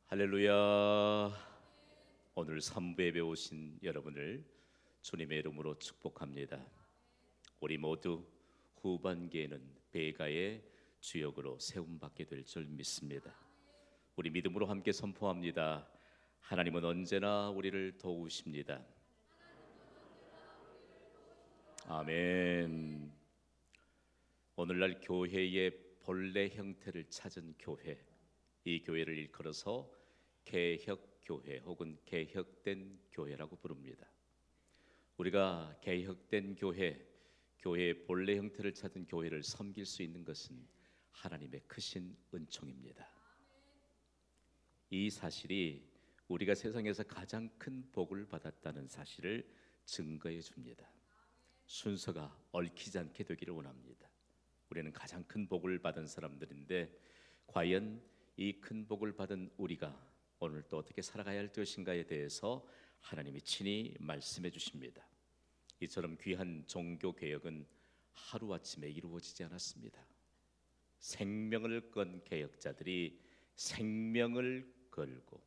할렐루야. 오늘 3부 예배 오신 여러분을 주님의 이름으로 축복합니다. 우리 모두 후반기에는 배가의 주역으로 세움받게 될 줄 믿습니다. 우리 믿음으로 함께 선포합니다. 하나님은 언제나 우리를 도우십니다. 아멘. 오늘날 교회의 본래 형태를 찾은 교회, 이 교회를 일컬어서 개혁교회 혹은 개혁된 교회라고 부릅니다. 우리가 개혁된 교회, 교회의 본래 형태를 찾은 교회를 섬길 수 있는 것은 하나님의 크신 은총입니다. 이 사실이 우리가 세상에서 가장 큰 복을 받았다는 사실을 증거해 줍니다. 순서가 얽히지 않게 되기를 원합니다. 우리는 가장 큰 복을 받은 사람들인데 과연 이 큰 복을 받은 우리가 오늘 또 어떻게 살아가야 할 것인가에 대해서 하나님이 친히 말씀해 주십니다. 이처럼 귀한 종교 개혁은 하루아침에 이루어지지 않았습니다. 생명을 건 개혁자들이 생명을 걸고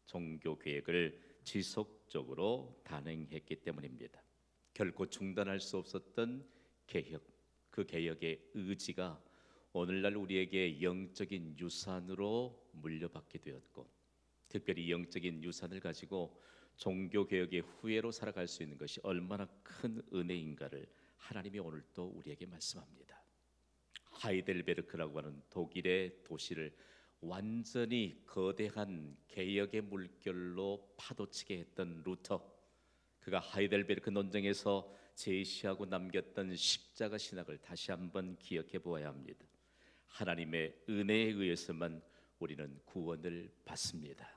종교 개혁을 지속적으로 단행했기 때문입니다. 결코 중단할 수 없었던 개혁, 그 개혁의 의지가 오늘날 우리에게 영적인 유산으로 물려받게 되었고, 특별히 영적인 유산을 가지고 종교개혁의 후예로 살아갈 수 있는 것이 얼마나 큰 은혜인가를 하나님이 오늘 또 우리에게 말씀합니다. 하이델베르크라고 하는 독일의 도시를 완전히 거대한 개혁의 물결로 파도치게 했던 루터, 그가 하이델베르크 논쟁에서 제시하고 남겼던 십자가 신학을 다시 한번 기억해 보아야 합니다. 하나님의 은혜에 의해서만 우리는 구원을 받습니다.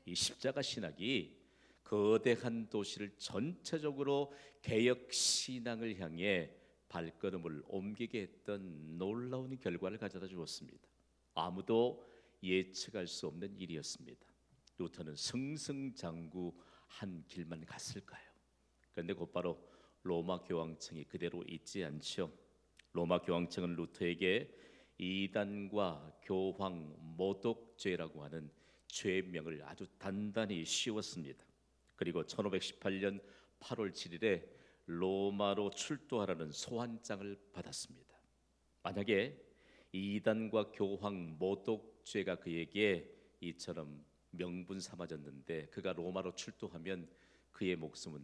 이 십자가 신학이 거대한 도시를 전체적으로 개혁 신앙을 향해 발걸음을 옮기게 했던 놀라운 결과를 가져다 주었습니다. 아무도 예측할 수 없는 일이었습니다. 루터는 승승장구한 길만 갔을까요? 그런데 곧바로 로마 교황청이 그대로 있지 않죠. 로마 교황청은 루터에게 이단과 교황 모독죄라고 하는 죄명을 아주 단단히 씌웠습니다. 그리고 1518년 8월 7일에 로마로 출도하라는 소환장을 받았습니다. 만약에 이단과 교황 모독죄가 그에게 이처럼 명분 삼아졌는데 그가 로마로 출도하면 그의 목숨은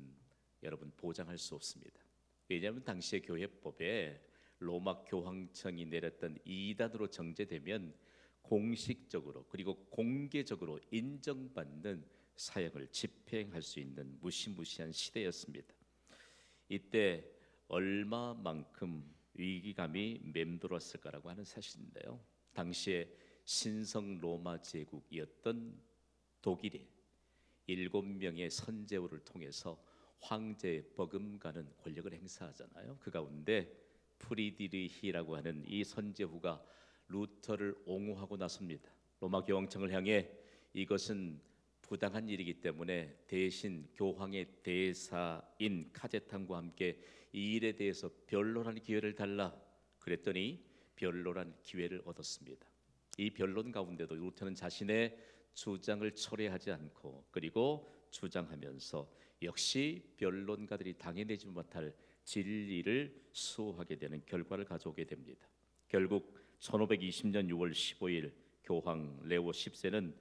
여러분 보장할 수 없습니다. 왜냐하면 당시의 교회법에 로마 교황청이 내렸던 이단으로 정죄되면 공식적으로 그리고 공개적으로 인정받는 사형을 집행할 수 있는 무시무시한 시대였습니다. 이때 얼마만큼 위기감이 맴돌았을까라고 하는 사실인데요. 당시에 신성 로마 제국이었던 독일이 7명의 선제후를 통해서 황제에 버금가는 권력을 행사하잖아요. 그 가운데 프리드리히라고 하는 이 선제후가 루터를 옹호하고 나섭니다. 로마 교황청을 향해 이것은 부당한 일이기 때문에 대신 교황의 대사인 카제탄과 함께 이 일에 대해서 변론할 기회를 달라. 그랬더니 변론할 기회를 얻었습니다. 이 변론 가운데도 루터는 자신의 주장을 철회하지 않고 그리고 주장하면서 역시 변론가들이 당해내지 못할 진리를 수호하게 되는 결과를 가져오게 됩니다. 결국 1520년 6월 15일 교황 레오 10세는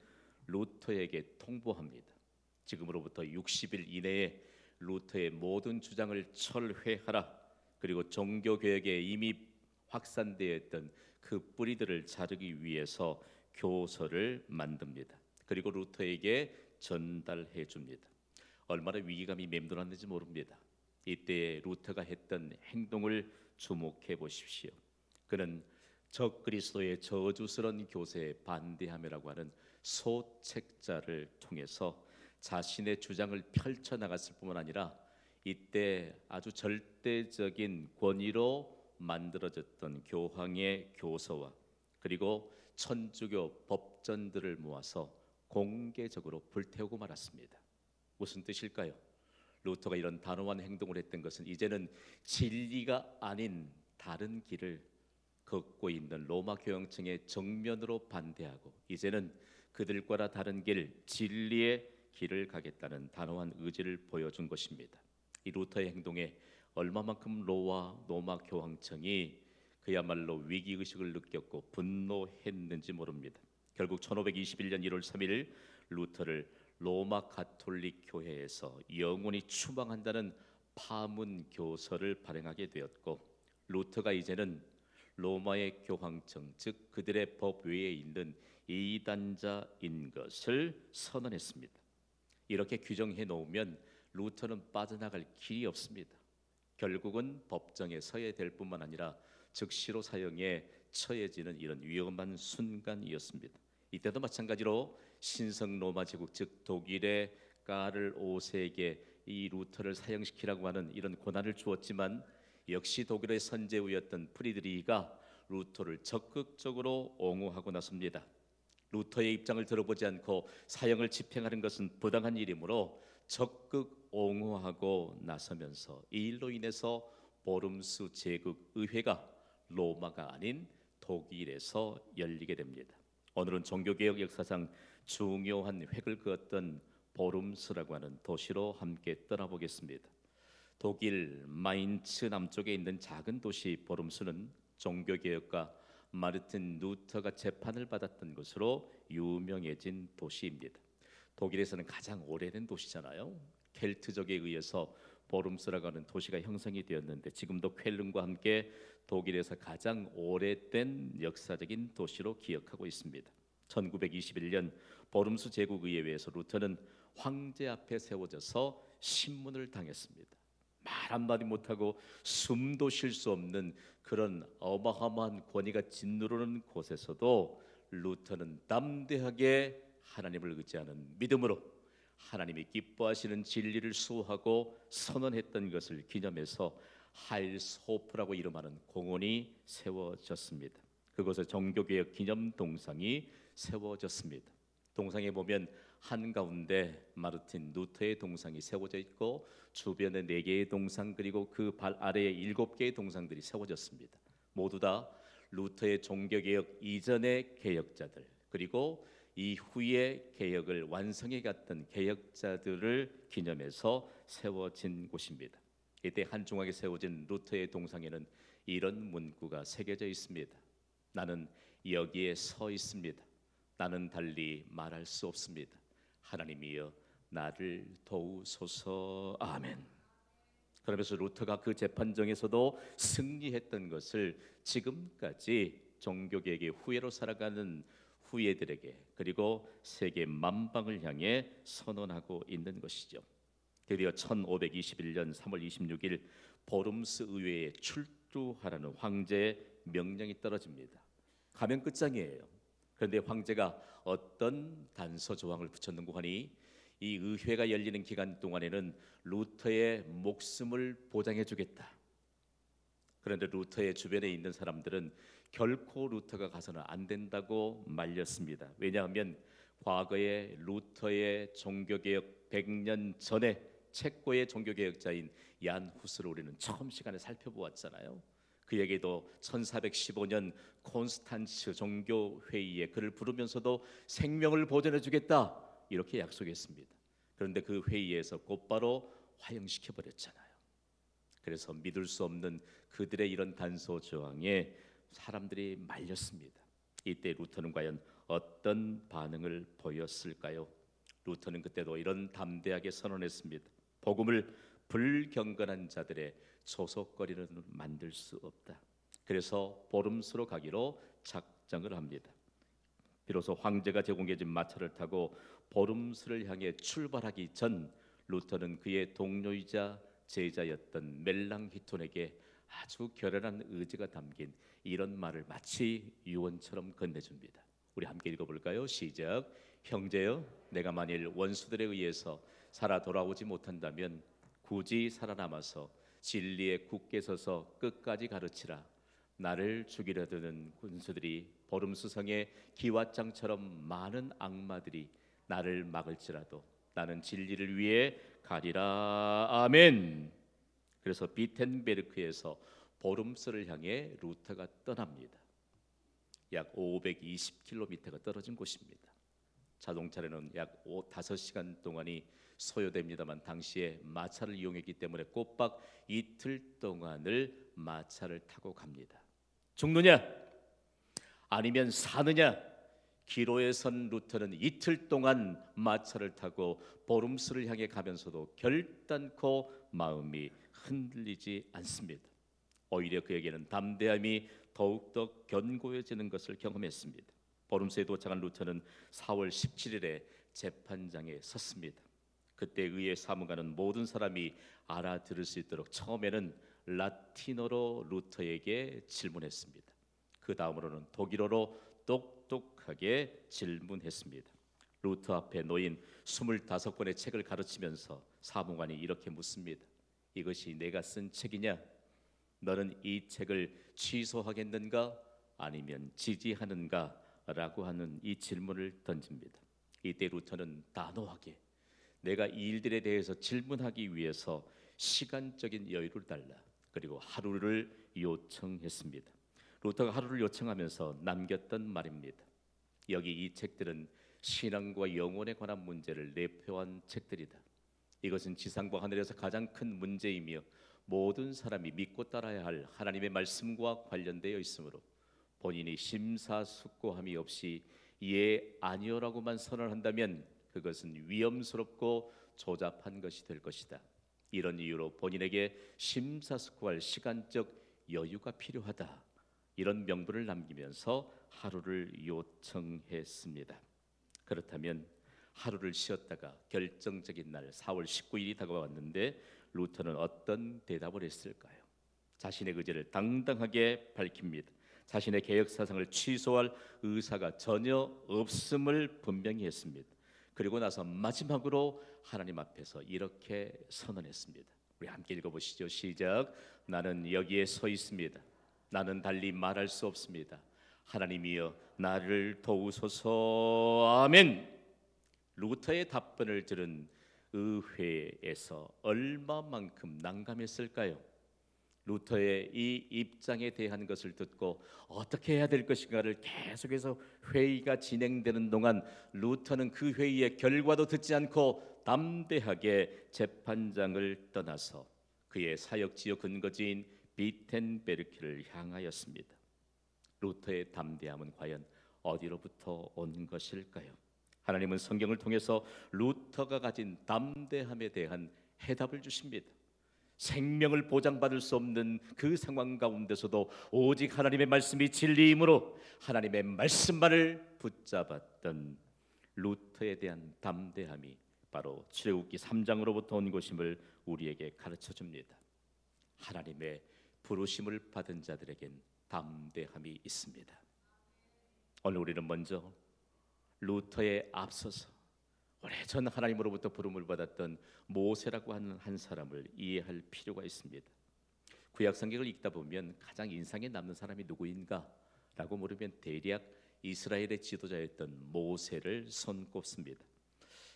루터에게 통보합니다. 지금으로부터 60일 이내에 루터의 모든 주장을 철회하라. 그리고 종교개혁에 이미 확산되어 있던 그 뿌리들을 자르기 위해서 교서를 만듭니다. 그리고 루터에게 전달해 줍니다. 얼마나 위기감이 맴돌았는지 모릅니다. 이때 루터가 했던 행동을 주목해 보십시오. 그는 적그리스도의 저주스러운 교세에 반대함이라고 하는 소책자를 통해서 자신의 주장을 펼쳐나갔을 뿐만 아니라 이때 아주 절대적인 권위로 만들어졌던 교황의 교서와 그리고 천주교 법전들을 모아서 공개적으로 불태우고 말았습니다. 무슨 뜻일까요? 루터가 이런 단호한 행동을 했던 것은 이제는 진리가 아닌 다른 길을 걷고 있는 로마 교황청의 정면으로 반대하고 이제는 그들과라 다른 길, 진리의 길을 가겠다는 단호한 의지를 보여준 것입니다. 이 루터의 행동에 얼마만큼 로마 교황청이 그야말로 위기의식을 느꼈고 분노했는지 모릅니다. 결국 1521년 1월 3일 루터를 로마 가톨릭 교회에서 영원히 추방한다는 파문 교서를 발행하게 되었고, 루터가 이제는 로마의 교황청, 즉 그들의 법 외에 있는 이단자인 것을 선언했습니다. 이렇게 규정해 놓으면 루터는 빠져나갈 길이 없습니다. 결국은 법정에 서야 될 뿐만 아니라 즉시로 사형에 처해지는 이런 위험한 순간이었습니다. 이때도 마찬가지로 신성 로마 제국, 즉 독일의 까를 5세에게 이 루터를 사형시키라고 하는 이런 고난을 주었지만, 역시 독일의 선제우였던 프리드리히가 루터를 적극적으로 옹호하고 나섭니다. 루터의 입장을 들어보지 않고 사형을 집행하는 것은 부당한 일이므로 적극 옹호하고 나서면서 이 일로 인해서 보름스 제국 의회가 로마가 아닌 독일에서 열리게 됩니다. 오늘은 종교개혁 역사상 중요한 획을 그었던 보름스라고 하는 도시로 함께 떠나보겠습니다. 독일 마인츠 남쪽에 있는 작은 도시 보름스는 종교개혁가 마르틴 루터가 재판을 받았던 것으로 유명해진 도시입니다. 독일에서는 가장 오래된 도시잖아요. 켈트족에 의해서 보름스라고 하는 도시가 형성이 되었는데, 지금도 쾰른과 함께 독일에서 가장 오래된 역사적인 도시로 기억하고 있습니다. 1921년 보름스 제국의회에서 루터는 황제 앞에 세워져서 신문을 당했습니다. 말 한마디 못하고 숨도 쉴 수 없는 그런 어마어마한 권위가 짓누르는 곳에서도 루터는 담대하게 하나님을 의지하는 믿음으로 하나님이 기뻐하시는 진리를 수호하고 선언했던 것을 기념해서 하일스호프라고 이름하는 공원이 세워졌습니다. 그곳에 종교개혁 기념 동상이 세워졌습니다. 동상에 보면 한가운데 마르틴 루터의 동상이 세워져 있고, 주변에 4개의 동상, 그리고 그 발 아래에 7개의 동상들이 세워졌습니다. 모두 다 루터의 종교개혁 이전의 개혁자들, 그리고 이후의 개혁을 완성해 갔던 개혁자들을 기념해서 세워진 곳입니다. 이때 한중하게 세워진 루터의 동상에는 이런 문구가 새겨져 있습니다. 나는 여기에 서 있습니다. 나는 달리 말할 수 없습니다. 하나님이여 나를 도우소서. 아멘. 그러면서 루터가 그 재판정에서도 승리했던 것을 지금까지 종교개혁의 후예로 살아가는 후예들에게, 그리고 세계 만방을 향해 선언하고 있는 것이죠. 드디어 1521년 3월 26일 보름스 의회에 출두하라는 황제의 명령이 떨어집니다. 가면 끝장이에요. 그런데 황제가 어떤 단서 조항을 붙였는고 하니, 이 의회가 열리는 기간 동안에는 루터의 목숨을 보장해 주겠다. 그런데 루터의 주변에 있는 사람들은 결코 루터가 가서는 안 된다고 말렸습니다. 왜냐하면 과거에 루터의 종교개혁 100년 전에 체코의 종교개혁자인 얀 후스를 우리는 처음 시간에 살펴보았잖아요. 그에게도 1415년 콘스탄츠 종교회의에 그를 부르면서도 생명을 보존해 주겠다 이렇게 약속했습니다. 그런데 그 회의에서 곧바로 화형시켜 버렸잖아요. 그래서 믿을 수 없는 그들의 이런 단서 조항에 사람들이 말렸습니다. 이때 루터는 과연 어떤 반응을 보였을까요? 루터는 그때도 이런 담대하게 선언했습니다. 복음을 불경건한 자들의 조속거리는 만들 수 없다. 그래서 보름스로 가기로 작정을 합니다. 비로소 황제가 제공해준 마차를 타고 보름스를 향해 출발하기 전, 루터는 그의 동료이자 제자였던 멜랑히톤에게 아주 결연한 의지가 담긴 이런 말을 마치 유언처럼 건네줍니다. 우리 함께 읽어볼까요? 시작. 형제여, 내가 만일 원수들에 의해서 살아 돌아오지 못한다면 굳이 살아남아서 진리에 굳게 서서 끝까지 가르치라. 나를 죽이려 드는 군수들이 보름수성의 기왓장처럼 많은 악마들이 나를 막을지라도 나는 진리를 위해 가리라. 아멘. 그래서 비텐베르크에서 보름스를 향해 루터가 떠납니다. 약 520km가 떨어진 곳입니다. 자동차로는 약 5시간 동안이 소요됩니다만 당시에 마차를 이용했기 때문에 꼬박 이틀 동안을 마차를 타고 갑니다. 죽느냐 아니면 사느냐, 기로에 선 루터는 이틀 동안 마차를 타고 보름스를 향해 가면서도 결단코 마음이 흔들리지 않습니다. 오히려 그에게는 담대함이 더욱더 견고해지는 것을 경험했습니다. 보름스에 도착한 루터는 4월 17일에 재판장에 섰습니다. 그때 의회 사무관은 모든 사람이 알아들을 수 있도록 처음에는 라틴어로 루터에게 질문했습니다. 그 다음으로는 독일어로 똑똑하게 질문했습니다. 루터 앞에 놓인 25권의 책을 가르치면서 사무관이 이렇게 묻습니다. 이것이 내가 쓴 책이냐? 너는 이 책을 취소하겠는가? 아니면 지지하는가? 라고 하는 이 질문을 던집니다. 이때 루터는 단호하게 내가 이 일들에 대해서 질문하기 위해서 시간적인 여유를 달라, 그리고 하루를 요청했습니다. 루터가 하루를 요청하면서 남겼던 말입니다. 여기 이 책들은 신앙과 영혼에 관한 문제를 내포한 책들이다. 이것은 지상과 하늘에서 가장 큰 문제이며 모든 사람이 믿고 따라야 할 하나님의 말씀과 관련되어 있으므로 본인이 심사숙고함이 없이 예 아니요라고만 선언한다면 그것은 위험스럽고 조잡한 것이 될 것이다. 이런 이유로 본인에게 심사숙고할 시간적 여유가 필요하다. 이런 명분을 남기면서 하루를 요청했습니다. 그렇다면 하루를 쉬었다가 결정적인 날 4월 19일이 다가왔는데 루터는 어떤 대답을 했을까요? 자신의 의지를 당당하게 밝힙니다. 자신의 개혁 사상을 취소할 의사가 전혀 없음을 분명히 했습니다. 그리고 나서 마지막으로 하나님 앞에서 이렇게 선언했습니다. 우리 함께 읽어보시죠. 시작. 나는 여기에 서 있습니다. 나는 달리 말할 수 없습니다. 하나님이여 나를 도우소서. 아멘. 루터의 답변을 들은 의회에서 얼마만큼 난감했을까요? 루터의 이 입장에 대한 것을 듣고 어떻게 해야 될 것인가를 계속해서 회의가 진행되는 동안 루터는 그 회의의 결과도 듣지 않고 담대하게 재판장을 떠나서 그의 사역지역 근거지인 비텐베르크를 향하였습니다. 루터의 담대함은 과연 어디로부터 온 것일까요? 하나님은 성경을 통해서 루터가 가진 담대함에 대한 해답을 주십니다. 생명을 보장받을 수 없는 그 상황 가운데서도 오직 하나님의 말씀이 진리이므로 하나님의 말씀만을 붙잡았던 루터에 대한 담대함이 바로 출애굽기 3장으로부터 온 것임을 우리에게 가르쳐 줍니다. 하나님의 부르심을 받은 자들에겐 담대함이 있습니다. 오늘 우리는 먼저 루터에 앞서서 오래전 하나님으로부터 부름을 받았던 모세라고 하는 한 사람을 이해할 필요가 있습니다. 구약 성경을 읽다 보면 가장 인상에 남는 사람이 누구인가? 라고 물으면 대략 이스라엘의 지도자였던 모세를 손꼽습니다.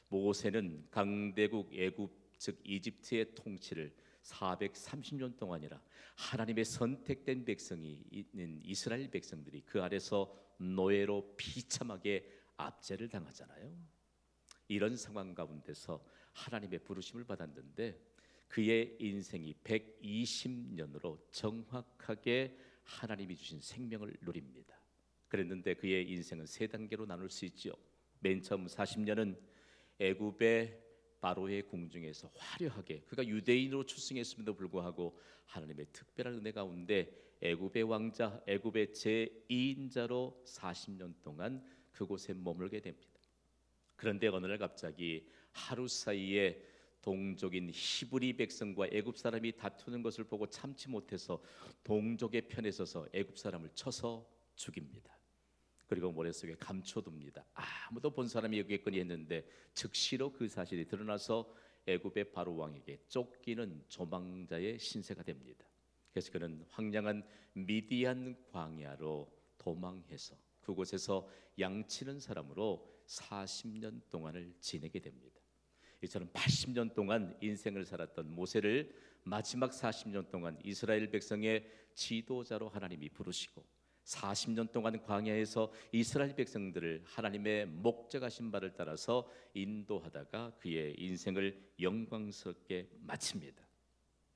모세는 강대국 애굽 즉 이집트의 통치를 430년 동안이나 하나님의 선택된 백성이 있는 이스라엘 백성들이 그 아래서 노예로 비참하게 압제를 당하잖아요. 이런 상황 가운데서 하나님의 부르심을 받았는데 그의 인생이 120년으로 정확하게 하나님이 주신 생명을 누립니다. 그랬는데 그의 인생은 세 단계로 나눌 수 있죠. 맨 처음 40년은 애굽의 바로의 궁중에서 화려하게, 그가 유대인으로 출생했음에도 불구하고 하나님의 특별한 은혜 가운데 애굽의 왕자, 애굽의 제2인자로 40년 동안 그곳에 머물게 됩니다. 그런데 어느 날 갑자기 하루 사이에 동족인 히브리 백성과 애굽 사람이 다투는 것을 보고 참지 못해서 동족의 편에 서서 애굽 사람을 쳐서 죽입니다. 그리고 머릿속에 감춰둡니다. 아무도 본 사람이 여기겠거니 했는데 즉시로 그 사실이 드러나서 애굽의 바로 왕에게 쫓기는 조망자의 신세가 됩니다. 그래서 그는 황량한 미디안 광야로 도망해서 그곳에서 양치는 사람으로 40년 동안을 지내게 됩니다. 이처럼 80년 동안 인생을 살았던 모세를 마지막 40년 동안 이스라엘 백성의 지도자로 하나님이 부르시고 40년 동안 광야에서 이스라엘 백성들을 하나님의 목적하신 바를 따라서 인도하다가 그의 인생을 영광스럽게 마칩니다.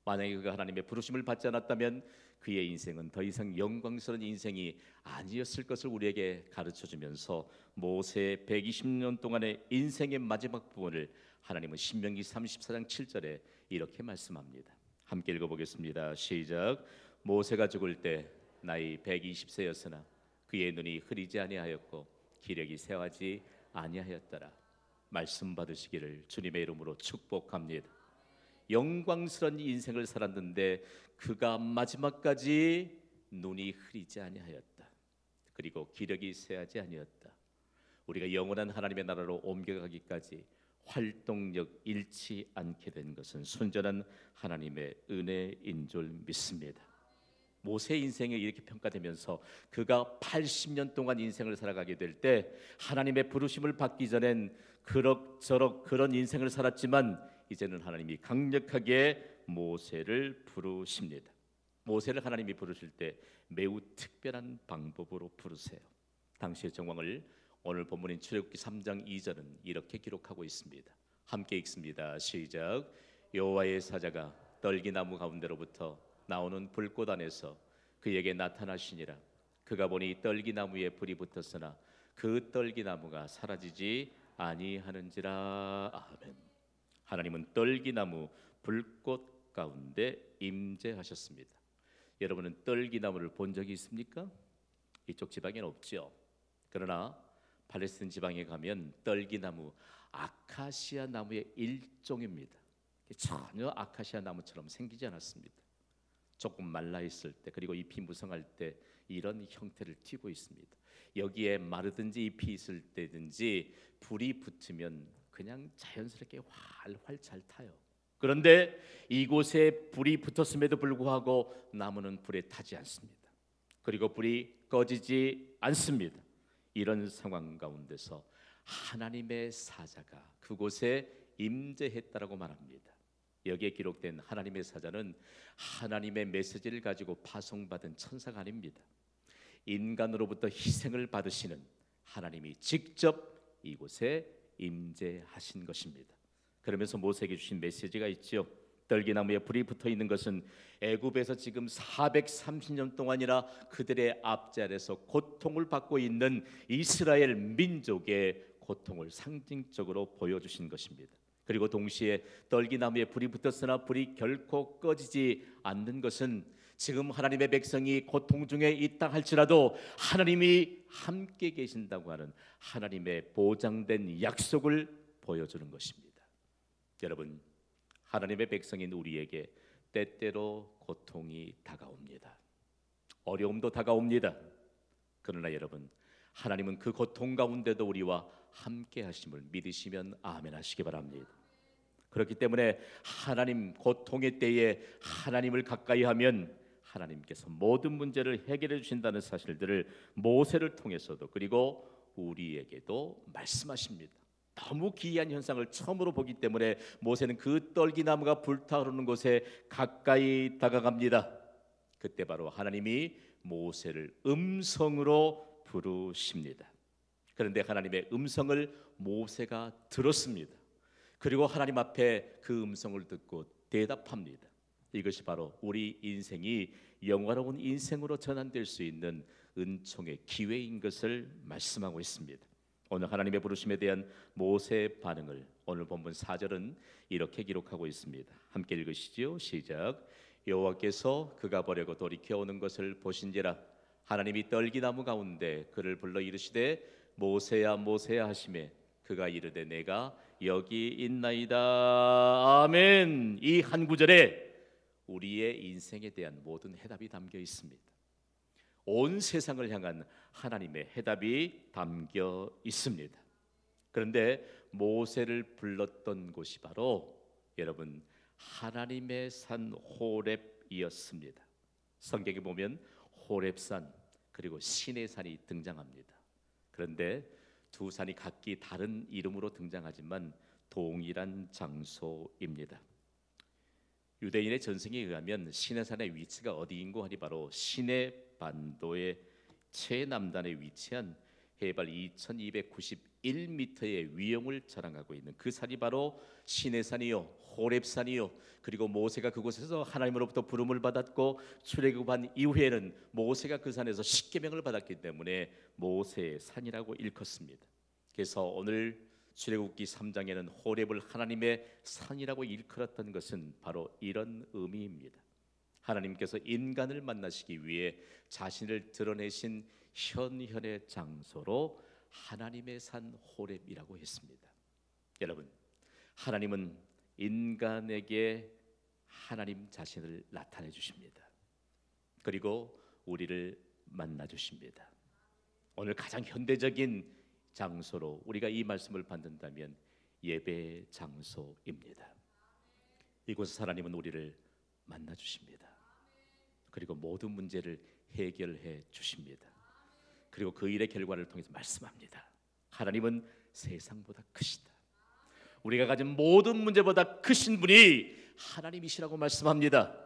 만약에 그가 하나님의 부르심을 받지 않았다면 그의 인생은 더 이상 영광스러운 인생이 아니었을 것을 우리에게 가르쳐주면서 모세의 120년 동안의 인생의 마지막 부분을 하나님은 신명기 34장 7절에 이렇게 말씀합니다. 함께 읽어보겠습니다. 시작. 모세가 죽을 때 나이 120세였으나 그의 눈이 흐리지 아니하였고 기력이 쇠하지 아니하였더라. 말씀 받으시기를 주님의 이름으로 축복합니다. 영광스러운 인생을 살았는데 그가 마지막까지 눈이 흐리지 아니하였다. 그리고 기력이 쇠하지 아니었다. 우리가 영원한 하나님의 나라로 옮겨가기까지 활동력 잃지 않게 된 것은 순전한 하나님의 은혜인 줄 믿습니다. 모세의 인생이 이렇게 평가되면서 그가 80년 동안 인생을 살아가게 될 때 하나님의 부르심을 받기 전엔 그럭저럭 그런 인생을 살았지만 이제는 하나님이 강력하게 모세를 부르십니다. 모세를 하나님이 부르실 때 매우 특별한 방법으로 부르세요. 당시의 정황을 오늘 본문인 출애굽기 3장 2절은 이렇게 기록하고 있습니다. 함께 읽습니다. 시작. 여호와의 사자가 떨기나무 가운데로부터 나오는 불꽃 안에서 그에게 나타나시니라. 그가 보니 떨기나무에 불이 붙었으나 그 떨기나무가 사라지지 아니하는지라. 아멘. 하나님은 떨기나무 불꽃 가운데 임재하셨습니다. 여러분은 떨기나무를 본 적이 있습니까? 이쪽 지방에는 없죠. 그러나 팔레스틴 지방에 가면 떨기나무, 아카시아 나무의 일종입니다. 전혀 아카시아 나무처럼 생기지 않았습니다. 조금 말라 있을 때 그리고 잎이 무성할 때 이런 형태를 띠고 있습니다. 여기에 마르든지 잎이 있을 때든지 불이 붙으면 그냥 자연스럽게 활활 잘 타요. 그런데 이곳에 불이 붙었음에도 불구하고 나무는 불에 타지 않습니다. 그리고 불이 꺼지지 않습니다. 이런 상황 가운데서 하나님의 사자가 그곳에 임재했다라고 말합니다. 여기에 기록된 하나님의 사자는 하나님의 메시지를 가지고 파송받은 천사가 아닙니다. 인간으로부터 희생을 받으시는 하나님이 직접 이곳에 임재하신 것입니다. 그러면서 모세에게 주신 메시지가 있죠. 떨기나무에 불이 붙어 있는 것은 애굽에서 지금 430년 동안이나 그들의 앞자리에서 고통을 받고 있는 이스라엘 민족의 고통을 상징적으로 보여주신 것입니다. 그리고 동시에 떨기나무에 불이 붙었으나 불이 결코 꺼지지 않는 것은 지금 하나님의 백성이 고통 중에 있다 할지라도 하나님이 함께 계신다고 하는 하나님의 보장된 약속을 보여주는 것입니다. 여러분, 하나님의 백성인 우리에게 때때로 고통이 다가옵니다. 어려움도 다가옵니다. 그러나 여러분, 하나님은 그 고통 가운데도 우리와 함께 하심을 믿으시면 아멘 하시기 바랍니다. 그렇기 때문에 하나님 고통의 때에 하나님을 가까이 하면 하나님께서 모든 문제를 해결해 주신다는 사실들을 모세를 통해서도 그리고 우리에게도 말씀하십니다. 너무 기이한 현상을 처음으로 보기 때문에 모세는 그 떨기나무가 불타오르는 곳에 가까이 다가갑니다. 그때 바로 하나님이 모세를 음성으로 부르십니다. 그런데 하나님의 음성을 모세가 들었습니다. 그리고 하나님 앞에 그 음성을 듣고 대답합니다. 이것이 바로 우리 인생이 영화로운 인생으로 전환될 수 있는 은총의 기회인 것을 말씀하고 있습니다. 오늘 하나님의 부르심에 대한 모세의 반응을 오늘 본문 4절은 이렇게 기록하고 있습니다. 함께 읽으시죠. 시작. 여호와께서 그가 보려고 돌이켜 오는 것을 보신지라. 하나님이 떨기나무 가운데 그를 불러 이르시되 모세야 모세야 하시매 그가 이르되 내가 여기 있나이다. 아멘. 이 한 구절에 우리의 인생에 대한 모든 해답이 담겨 있습니다. 온 세상을 향한 하나님의 해답이 담겨 있습니다. 그런데 모세를 불렀던 곳이 바로 여러분 하나님의 산 호렙이었습니다. 성경에 보면 호렙산 그리고 시내산이 등장합니다. 그런데 두 산이 각기 다른 이름으로 등장하지만 동일한 장소입니다. 유대인의 전승에 의하면 시내산의 위치가 어디인고 하니 바로 시내 반도에 최남단에 위치한 해발 2291m의 위용을 자랑하고 있는 그 산이 바로 시내산이요, 호렙산이요. 그리고 모세가 그곳에서 하나님으로부터 부름을 받았고 출애굽한 이후에는 모세가 그 산에서 십계명을 받았기 때문에 모세의 산이라고 일컫습니다. 그래서 오늘 출애굽기 3장에는 호렙을 하나님의 산이라고 일컬었던 것은 바로 이런 의미입니다. 하나님께서 인간을 만나시기 위해 자신을 드러내신 현현의 장소로 하나님의 산 호렙이라고 했습니다. 여러분, 하나님은 인간에게 하나님 자신을 나타내 주십니다. 그리고 우리를 만나 주십니다. 오늘 가장 현대적인 장소로 우리가 이 말씀을 받는다면 예배 장소입니다. 이곳에서 하나님은 우리를 만나 주십니다. 그리고 모든 문제를 해결해 주십니다. 그리고 그 일의 결과를 통해서 말씀합니다. 하나님은 세상보다 크시다. 우리가 가진 모든 문제보다 크신 분이 하나님이시라고 말씀합니다.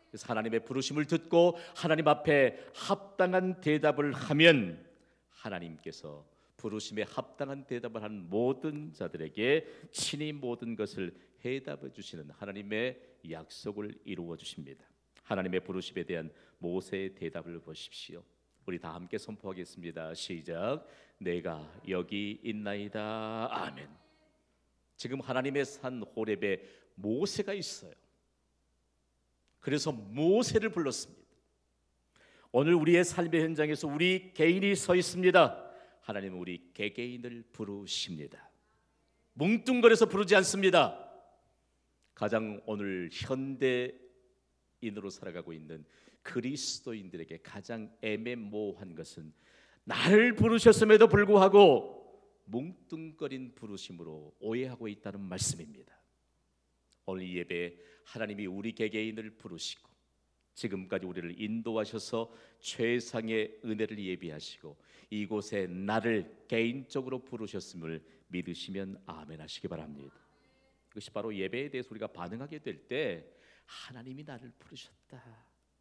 그래서 하나님의 부르심을 듣고 하나님 앞에 합당한 대답을 하면 하나님께서 부르심에 합당한 대답을 한 모든 자들에게 친히 모든 것을 해답해 주시는 하나님의 약속을 이루어 주십니다. 하나님의 부르심에 대한 모세의 대답을 보십시오. 우리 다 함께 선포하겠습니다. 시작. 내가 여기 있나이다. 아멘. 지금 하나님의 산 호렙에 모세가 있어요. 그래서 모세를 불렀습니다. 오늘 우리의 삶의 현장에서 우리 개인이 서 있습니다. 하나님은 우리 개개인을 부르십니다. 뭉뚱거려서 부르지 않습니다. 가장 오늘 현대인으로 살아가고 있는 그리스도인들에게 가장 애매모호한 것은 나를 부르셨음에도 불구하고 뭉뚱거린 부르심으로 오해하고 있다는 말씀입니다. 오늘 이 예배에 하나님이 우리 개개인을 부르시고 지금까지 우리를 인도하셔서 최상의 은혜를 예비하시고 이곳에 나를 개인적으로 부르셨음을 믿으시면 아멘 하시기 바랍니다. 이것이 바로 예배에 대해서 우리가 반응하게 될 때 하나님이 나를 부르셨다.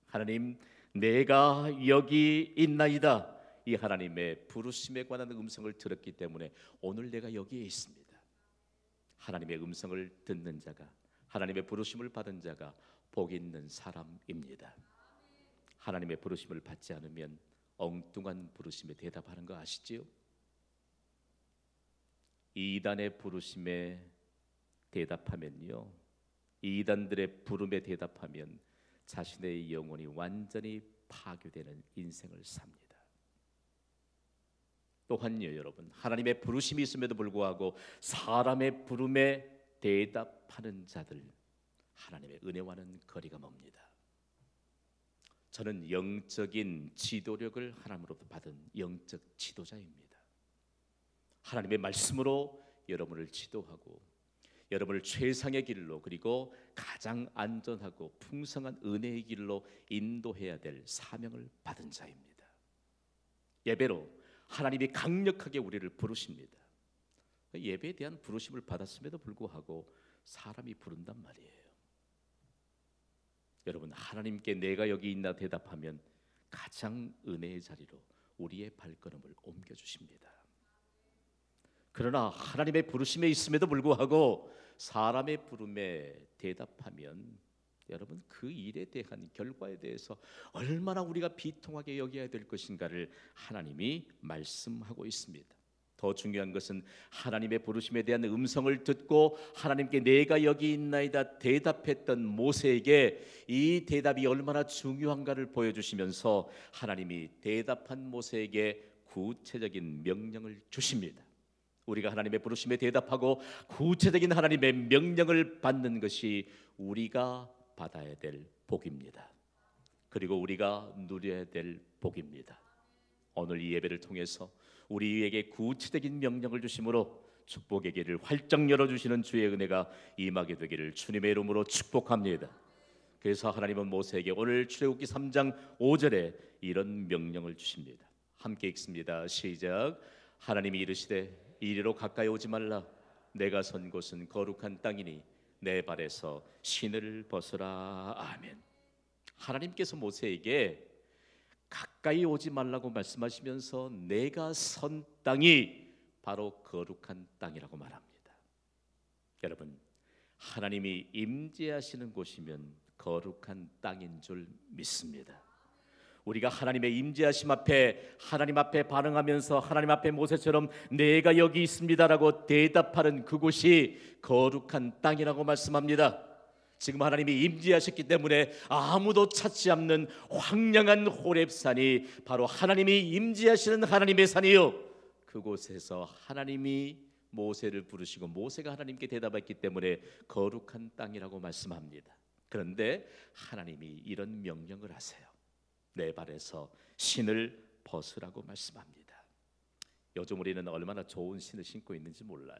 하나님 내가 여기 있나이다. 이 하나님의 부르심에 관한 음성을 들었기 때문에 오늘 내가 여기에 있습니다. 하나님의 음성을 듣는 자가, 하나님의 부르심을 받은 자가 복 있는 사람입니다. 하나님의 부르심을 받지 않으면 엉뚱한 부르심에 대답하는 거 아시지요? 이단의 부르심에 대답하면요, 이단들의 부름에 대답하면 자신의 영혼이 완전히 파괴되는 인생을 삽니다. 또한요, 여러분, 하나님의 부르심이 있음에도 불구하고 사람의 부름에 대답하는 자들, 하나님의 은혜와는 거리가 멉니다. 저는 영적인 지도력을 하나님으로부터 받은 영적 지도자입니다. 하나님의 말씀으로 여러분을 지도하고 여러분을 최상의 길로, 그리고 가장 안전하고 풍성한 은혜의 길로 인도해야 될 사명을 받은 자입니다. 예배로 하나님이 강력하게 우리를 부르십니다. 예배에 대한 부르심을 받았음에도 불구하고 사람이 부른단 말이에요. 여러분, 하나님께 내가 여기 있나 대답하면 가장 은혜의 자리로 우리의 발걸음을 옮겨주십니다. 그러나 하나님의 부르심에 있음에도 불구하고 사람의 부름에 대답하면 여러분, 그 일에 대한 결과에 대해서 얼마나 우리가 비통하게 여겨야 될 것인가를 하나님이 말씀하고 있습니다. 더 중요한 것은 하나님의 부르심에 대한 음성을 듣고 하나님께 내가 여기 있나이다 대답했던 모세에게 이 대답이 얼마나 중요한가를 보여주시면서 하나님이 대답한 모세에게 구체적인 명령을 주십니다. 우리가 하나님의 부르심에 대답하고 구체적인 하나님의 명령을 받는 것이 우리가 받아야 될 복입니다. 그리고 우리가 누려야 될 복입니다. 오늘 이 예배를 통해서 우리에게 구체적인 명령을 주심으로 축복의 길을 활짝 열어주시는 주의 은혜가 임하게 되기를 주님의 이름으로 축복합니다. 그래서 하나님은 모세에게 오늘 출애굽기 3장 5절에 이런 명령을 주십니다. 함께 읽습니다. 시작. 하나님이 이르시되 이리로 가까이 오지 말라. 내가 선 곳은 거룩한 땅이니 내 발에서 신을 벗으라. 아멘. 하나님께서 모세에게 가까이 오지 말라고 말씀하시면서 내가 선 땅이 바로 거룩한 땅이라고 말합니다. 여러분, 하나님이 임재하시는 곳이면 거룩한 땅인 줄 믿습니다. 우리가 하나님의 임재하심 앞에 하나님 앞에 반응하면서 하나님 앞에 모세처럼 내가 여기 있습니다라고 대답하는 그곳이 거룩한 땅이라고 말씀합니다. 지금 하나님이 임재하셨기 때문에 아무도 찾지 않는 황량한 호렙산이 바로 하나님이 임재하시는 하나님의 산이요, 그곳에서 하나님이 모세를 부르시고 모세가 하나님께 대답했기 때문에 거룩한 땅이라고 말씀합니다. 그런데 하나님이 이런 명령을 하세요. 내 발에서 신을 벗으라고 말씀합니다. 요즘 우리는 얼마나 좋은 신을 신고 있는지 몰라요.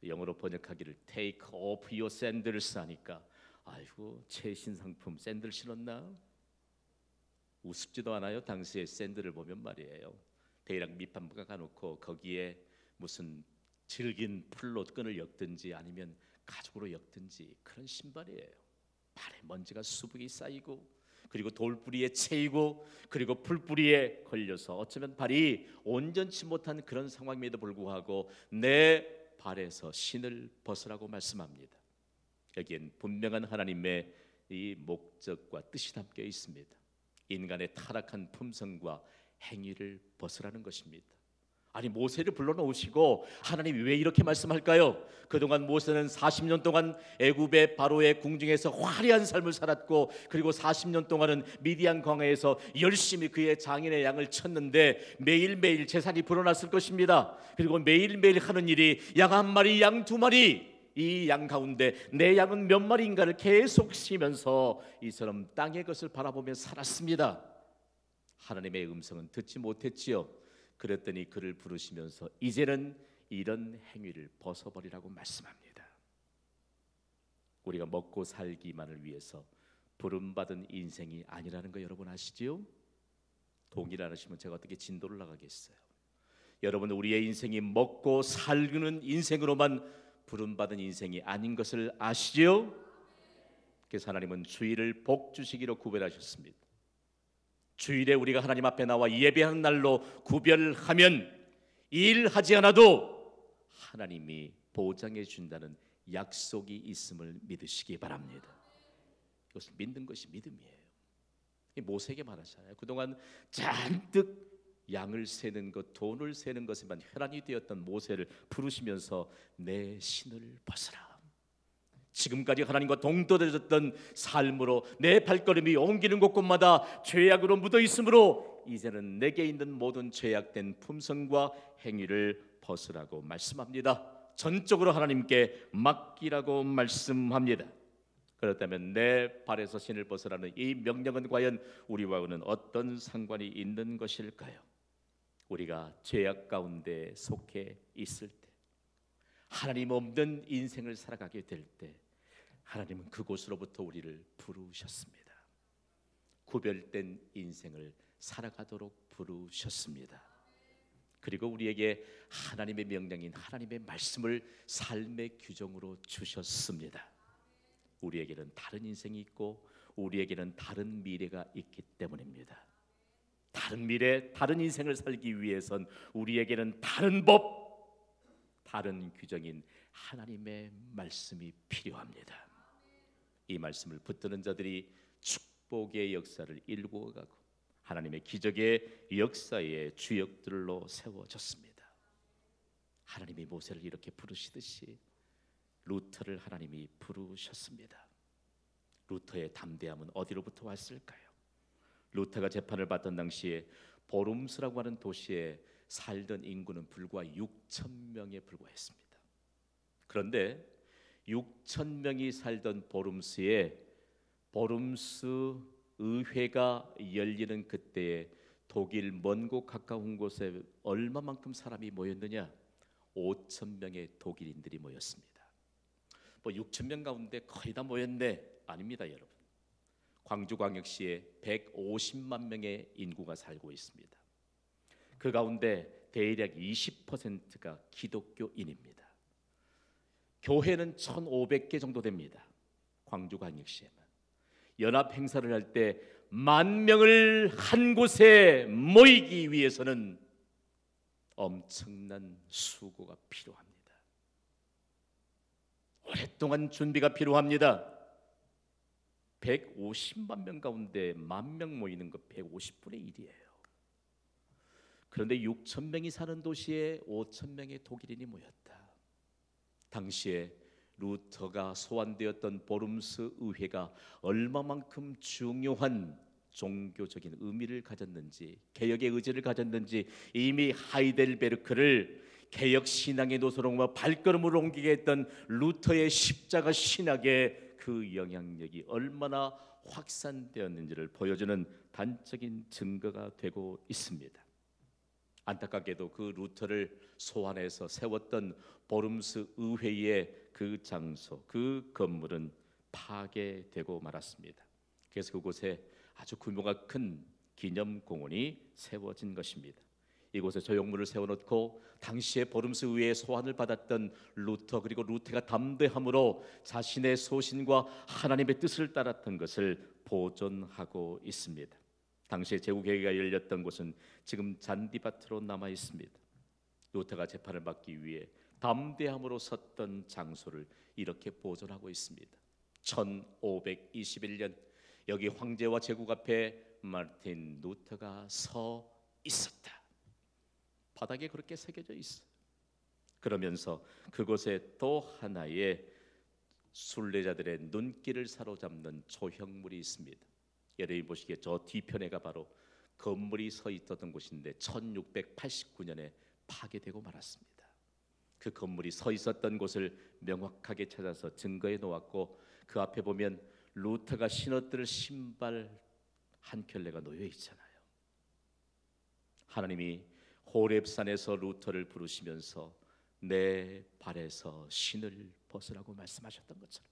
영어로 번역하기를 Take off your sandals 하니까 아이고 최신 상품 샌들 신었나? 우습지도 않아요. 당시에 샌들을 보면 말이에요. 대략 밑판 박아놓고 거기에 무슨 질긴 풀로 끈을 엮든지 아니면 가죽으로 엮든지 그런 신발이에요. 발에 먼지가 수북이 쌓이고 그리고 돌뿌리에 채이고 그리고 풀뿌리에 걸려서 어쩌면 발이 온전치 못한 그런 상황임에도 불구하고 내 발에서 신을 벗으라고 말씀합니다. 여기엔 분명한 하나님의 이 목적과 뜻이 담겨 있습니다. 인간의 타락한 품성과 행위를 벗으라는 것입니다. 아니 모세를 불러놓으시고 하나님이 왜 이렇게 말씀할까요? 그동안 모세는 40년 동안 애굽의 바로의 궁중에서 화려한 삶을 살았고 그리고 40년 동안은 미디안 광야에서 열심히 그의 장인의 양을 쳤는데 매일매일 재산이 불어났을 것입니다. 그리고 매일매일 하는 일이 양 한 마리, 양 두 마리, 이 양 가운데 내 양은 몇 마리인가를 계속 쉬면서 이 사람 땅의 것을 바라보며 살았습니다. 하나님의 음성은 듣지 못했지요. 그랬더니 그를 부르시면서 이제는 이런 행위를 벗어버리라고 말씀합니다. 우리가 먹고 살기만을 위해서 부름받은 인생이 아니라는 거 여러분 아시지요? 동의를 안 하시면 제가 어떻게 진도를 나가겠어요? 여러분, 우리의 인생이 먹고 살기는 인생으로만 부름받은 인생이 아닌 것을 아시지요? 그래서 하나님은 주일을 복 주시기로 구별하셨습니다. 주일에 우리가 하나님 앞에 나와 예배하는 날로 구별하면 일하지 않아도 하나님이 보장해 준다는 약속이 있음을 믿으시기 바랍니다. 이것을 믿는 것이 믿음이에요. 모세에게 말하잖아요. 그동안 잔뜩 양을 세는 것, 돈을 세는 것에만 혈안이 되었던 모세를 부르시면서 내 신을 벗으라. 지금까지 하나님과 동떨어졌던 삶으로 내 발걸음이 옮기는 곳곳마다 죄악으로 묻어 있으므로 이제는 내게 있는 모든 죄악된 품성과 행위를 벗으라고 말씀합니다. 전적으로 하나님께 맡기라고 말씀합니다. 그렇다면 내 발에서 신을 벗으라는 이 명령은 과연 우리와는 어떤 상관이 있는 것일까요? 우리가 죄악 가운데 속해 있을 때, 하나님 없는 인생을 살아가게 될 때 하나님은 그곳으로부터 우리를 부르셨습니다. 구별된 인생을 살아가도록 부르셨습니다. 그리고 우리에게 하나님의 명령인 하나님의 말씀을 삶의 규정으로 주셨습니다. 우리에게는 다른 인생이 있고 우리에게는 다른 미래가 있기 때문입니다. 다른 미래, 다른 인생을 살기 위해선 우리에게는 다른 법, 다른 규정인 하나님의 말씀이 필요합니다. 이 말씀을 붙드는 자들이 축복의 역사를 일구어가고 하나님의 기적의 역사의 주역들로 세워졌습니다. 하나님이 모세를 이렇게 부르시듯이 루터를 하나님이 부르셨습니다. 루터의 담대함은 어디로부터 왔을까요? 루터가 재판을 받던 당시에 보름스라고 하는 도시에 살던 인구는 불과 6천 명에 불과했습니다. 그런데 6천 명이 살던 보름스에 보름스 의회가 열리는 그때에 독일 먼 곳 가까운 곳에 얼마만큼 사람이 모였느냐? 5천 명의 독일인들이 모였습니다. 6천 명 가운데 거의 다 모였는데 아닙니다, 여러분. 광주광역시에 150만 명의 인구가 살고 있습니다. 그 가운데 대략 20%가 기독교인입니다. 교회는 1,500개 정도 됩니다. 광주광역시에만. 연합 행사를 할 때 만 명을 한 곳에 모이기 위해서는 엄청난 수고가 필요합니다. 오랫동안 준비가 필요합니다. 150만 명 가운데 만 명 모이는 것 150분의 1이에요. 그런데 6천 명이 사는 도시에 5천 명의 독일인이 모였다. 당시에 루터가 소환되었던 보름스 의회가 얼마만큼 중요한 종교적인 의미를 가졌는지, 개혁의 의지를 가졌는지 이미 하이델베르크를 개혁 신앙의 노선으로 발걸음을 옮기게 했던 루터의 십자가 신학의 그 영향력이 얼마나 확산되었는지를 보여주는 단적인 증거가 되고 있습니다. 안타깝게도 그 루터를 소환해서 세웠던 보름스 의회의 그 장소, 그 건물은 파괴되고 말았습니다. 그래서 그곳에 아주 규모가 큰 기념공원이 세워진 것입니다. 이곳에 조형물을 세워놓고 당시에 보름스 의회의 소환을 받았던 루터, 그리고 루터가 담대함으로 자신의 소신과 하나님의 뜻을 따랐던 것을 보존하고 있습니다. 당시에 제국회의가 열렸던 곳은 지금 잔디밭으로 남아 있습니다. 루터가 재판을 받기 위해 담대함으로 섰던 장소를 이렇게 보존하고 있습니다. 1521년 여기 황제와 제국 앞에 마르틴 루터가 서 있었다. 바닥에 그렇게 새겨져 있어요. 그러면서 그곳에 또 하나의 순례자들의 눈길을 사로잡는 조형물이 있습니다. 여러분이 보시기에 저 뒤편에가 바로 건물이 서 있었던 곳인데 1689년에 파괴되고 말았습니다. 그 건물이 서 있었던 곳을 명확하게 찾아서 증거해 놓았고, 그 앞에 보면 루터가 신었던 신발 한 켤레가 놓여 있잖아요. 하나님이 호렙산에서 루터를 부르시면서 내 발에서 신을 벗으라고 말씀하셨던 것처럼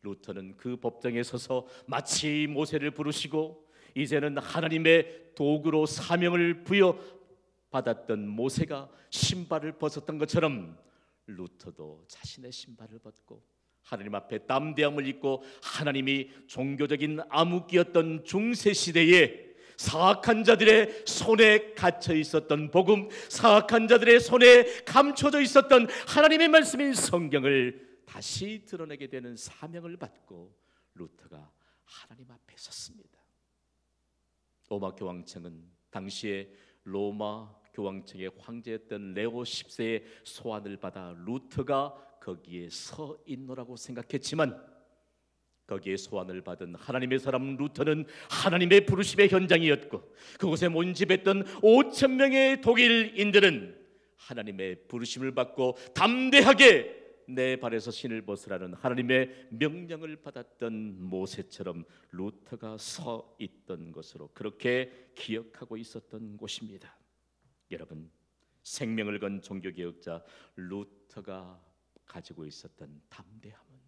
루터는 그 법정에 서서 마치 모세를 부르시고 이제는 하나님의 도구로 사명을 부여받았던 모세가 신발을 벗었던 것처럼 루터도 자신의 신발을 벗고 하나님 앞에 담대함을 입고 하나님이 종교적인 암흑기였던 중세시대에 사악한 자들의 손에 갇혀 있었던 복음, 사악한 자들의 손에 감춰져 있었던 하나님의 말씀인 성경을 다시 드러내게 되는 사명을 받고 루터가 하나님 앞에 섰습니다. 로마 교황청은 당시에 로마 교황청의 황제였던 레오 10세의 소환을 받아 루터가 거기에 서 있노라고 생각했지만, 거기에 소환을 받은 하나님의 사람 루터는 하나님의 부르심의 현장이었고, 그곳에 모집했던 5천 명의 독일인들은 하나님의 부르심을 받고 담대하게 내 발에서 신을 벗으라는 하나님의 명령을 받았던 모세처럼 루터가 서 있던 것으로 그렇게 기억하고 있었던 곳입니다. 여러분, 생명을 건 종교개혁자 루터가 가지고 있었던 담대함은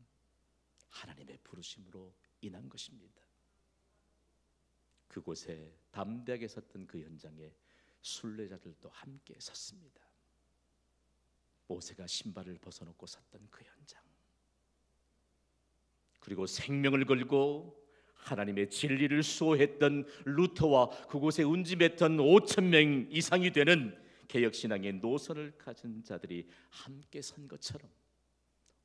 하나님의 부르심으로 인한 것입니다. 그곳에 담대하게 섰던 그 현장에 순례자들도 함께 섰습니다. 모세가 신발을 벗어놓고 섰던 그 현장, 그리고 생명을 걸고 하나님의 진리를 수호했던 루터와 그곳에 운집했던 5천 명 이상이 되는 개혁신앙의 노선을 가진 자들이 함께 선 것처럼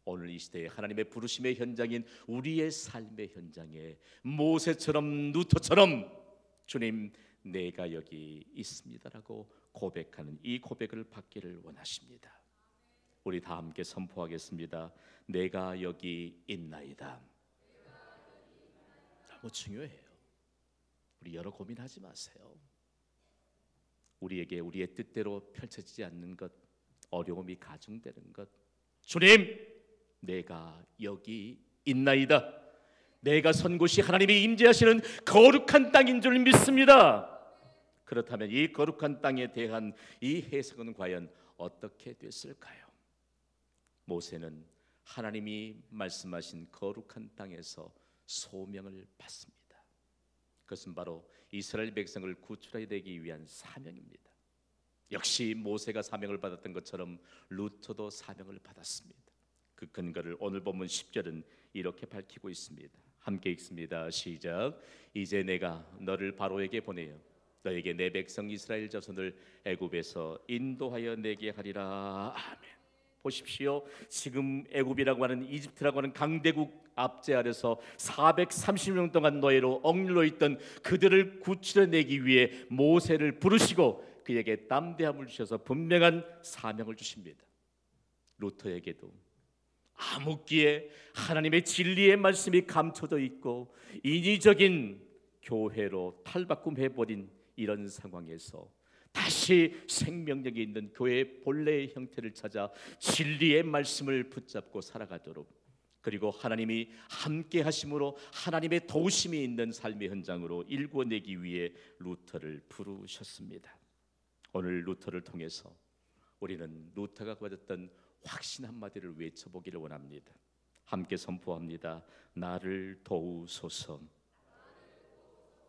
오늘 이 시대에 하나님의 부르심의 현장인 우리의 삶의 현장에 모세처럼 루터처럼 주님 내가 여기 있습니다라고 고백하는 이 고백을 받기를 원하십니다. 우리 다 함께 선포하겠습니다. 내가 여기 있나이다. 너무 중요해요. 우리 여러 고민하지 마세요. 우리에게 우리의 뜻대로 펼쳐지지 않는 것, 어려움이 가중되는 것, 주님 내가 여기 있나이다. 내가 선 곳이 하나님이 임재하시는 거룩한 땅인 줄 믿습니다. 그렇다면 이 거룩한 땅에 대한 이 해석은 과연 어떻게 됐을까요? 모세는 하나님이 말씀하신 거룩한 땅에서 소명을 받습니다. 그것은 바로 이스라엘 백성을 구출하게 되기 위한 사명입니다. 역시 모세가 사명을 받았던 것처럼 루터도 사명을 받았습니다. 그 근거를 오늘 본문 10절은 이렇게 밝히고 있습니다. 함께 읽습니다. 시작. 이제 내가 너를 바로에게 보내어 너에게 내 백성 이스라엘 자손을 애굽에서 인도하여 내게 하리라. 아멘. 보십시오. 지금 애굽이라고 하는, 이집트라고 하는 강대국 압제 아래서 430년 동안 노예로 억눌러 있던 그들을 구출해내기 위해 모세를 부르시고 그에게 담대함을 주셔서 분명한 사명을 주십니다. 루터에게도 암흑기에 하나님의 진리의 말씀이 감춰져 있고 인위적인 교회로 탈바꿈해버린 이런 상황에서 다시 생명력이 있는 교회의 본래의 형태를 찾아 진리의 말씀을 붙잡고 살아가도록, 그리고 하나님이 함께 하심으로 하나님의 도우심이 있는 삶의 현장으로 일궈내기 위해 루터를 부르셨습니다. 오늘 루터를 통해서 우리는 루터가 가졌던 확신 한마디를 외쳐보기를 원합니다. 함께 선포합니다. 나를 도우소서.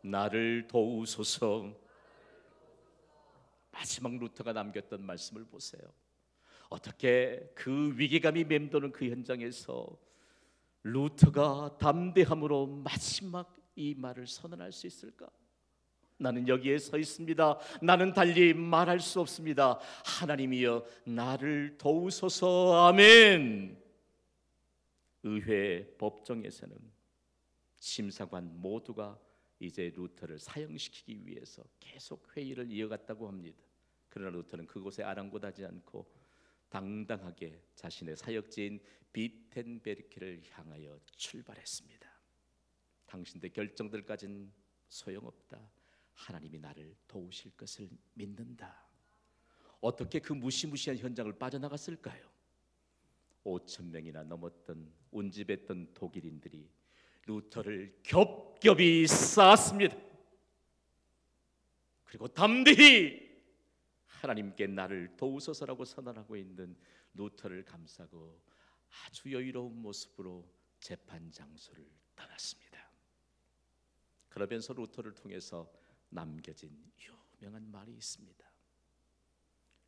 나를 도우소서. 마지막 루터가 남겼던 말씀을 보세요. 어떻게 그 위기감이 맴도는 그 현장에서 루터가 담대함으로 마지막 이 말을 선언할 수 있을까? 나는 여기에 서 있습니다. 나는 달리 말할 수 없습니다. 하나님이여 나를 도우소서. 아멘. 의회 법정에서는 심사관 모두가 이제 루터를 사형시키기 위해서 계속 회의를 이어갔다고 합니다. 그러나 루터는 그곳에 아랑곳하지 않고 당당하게 자신의 사역지인 비텐베르크를 향하여 출발했습니다. 당신의 결정들까지는 소용없다. 하나님이 나를 도우실 것을 믿는다. 어떻게 그 무시무시한 현장을 빠져나갔을까요? 5천 명이나 넘었던 운집했던 독일인들이 루터를 겹겹이 쌓았습니다. 그리고 담대히 하나님께 나를 도우소서라고 선언하고 있는 루터를 감싸고 아주 여유로운 모습으로 재판 장소를 떠났습니다. 그러면서 루터를 통해서 남겨진 유명한 말이 있습니다.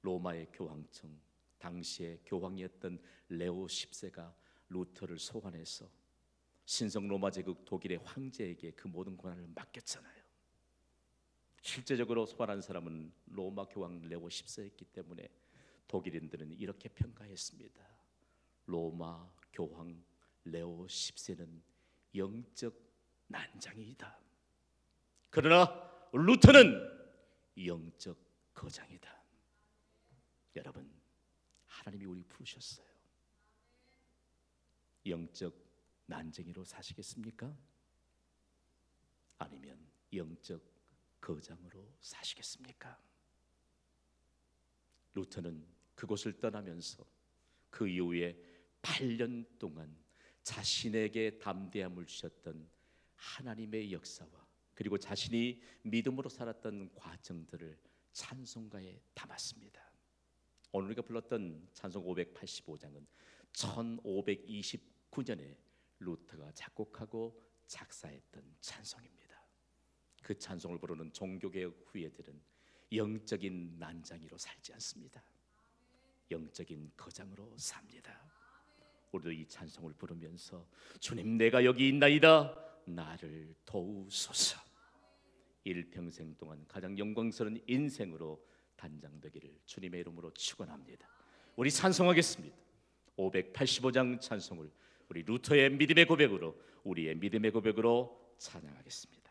로마의 교황청, 당시의 교황이었던 레오 10세가 루터를 소환해서 신성 로마 제국 독일의 황제에게 그 모든 권한을 맡겼잖아요. 실제적으로 소환한 사람은 로마 교황 레오 10세였기 때문에 독일인들은 이렇게 평가했습니다. 로마 교황 레오 10세는 영적 난장이다. 그러나 루터는 영적 거장이다. 여러분, 하나님이 우리 부르셨어요. 영적 난쟁이로 사시겠습니까? 아니면 영적 거장으로 사시겠습니까? 루터는 그곳을 떠나면서 그 이후에 8년 동안 자신에게 담대함을 주셨던 하나님의 역사와 그리고 자신이 믿음으로 살았던 과정들을 찬송가에 담았습니다. 오늘 우리가 불렀던 찬송 585장은 1529년에 루터가 작곡하고 작사했던 찬송입니다. 그 찬송을 부르는 종교개혁 후예들은 영적인 난장이로 살지 않습니다. 영적인 거장으로 삽니다. 우리도 이 찬송을 부르면서 주님 내가 여기 있나이다. 나를 도우소서. 일평생 동안 가장 영광스러운 인생으로 단장되기를 주님의 이름으로 축원합니다. 우리 찬송하겠습니다. 585장 찬송을 우리 루터의 믿음의 고백으로, 우리의 믿음의 고백으로 찬양하겠습니다.